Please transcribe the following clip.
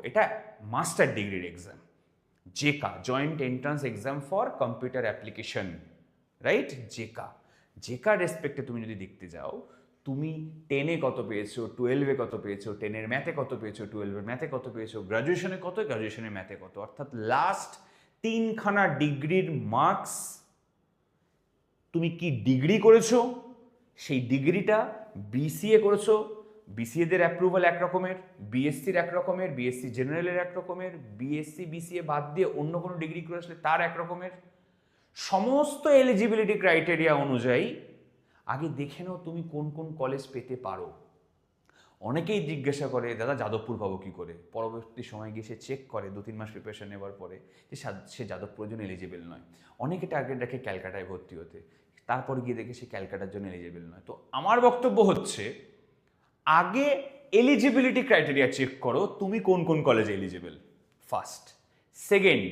এটা মাস্টার ডিগ্রির exam, JECA, joint entrance exam for computer application, right? JECA রেসপেক্টে তুমি যদি দেখতে যাও, তুমি 10-এ কত পেয়েছো, 12-এ কত পেয়েছো, 10-এর ম্যাথে কত পেয়েছো, 12-এর ম্যাথে কত পেয়েছো, গ্রাজুয়েশনে কত, গ্রাজুয়েশনের ম্যাথে কত, অর্থাৎ লাস্ট 3খানা ডিগ্রির মার্কস, তুমি কি ডিগ্রি করেছো, সেই ডিগ্রিটা বিসিএ করেছো, বিসিএদের অ্যাপ্রুভাল এক রকমের, বিএসসির এক রকমের, বিএসসি জেনারেলের এক রকমের, বিএসসি বিসিএ বাদ দিয়ে অন্য কোনো ডিগ্রি করে আসলে তার এক রকমের। সমস্ত এলিজিবিলিটি ক্রাইটেরিয়া অনুযায়ী আগে দেখে নাও তুমি কোন কোন কলেজ পেতে পারো। অনেকেই জিজ্ঞাসা করে দাদা যাদবপুর পাবো কী করে, পরবর্তী সময় গিয়ে সে চেক করে 2-3 মাস প্রিপারেশন নেওয়ার পরে যে সে যাদবপুরের জন্য এলিজিবল নয়। অনেকে টার্গেট রাখে ক্যালকাটায় ভর্তি হতে, তারপর গিয়ে দেখে সে ক্যালকাটার জন্য এলিজিবল নয়। তো আমার বক্তব্য হচ্ছে আগে এলিজিবিলিটি ক্রাইটেরিয়া চেক করো, তুমি কোন কোন কলেজে এলিজিবল, ফার্স্ট। সেকেন্ড,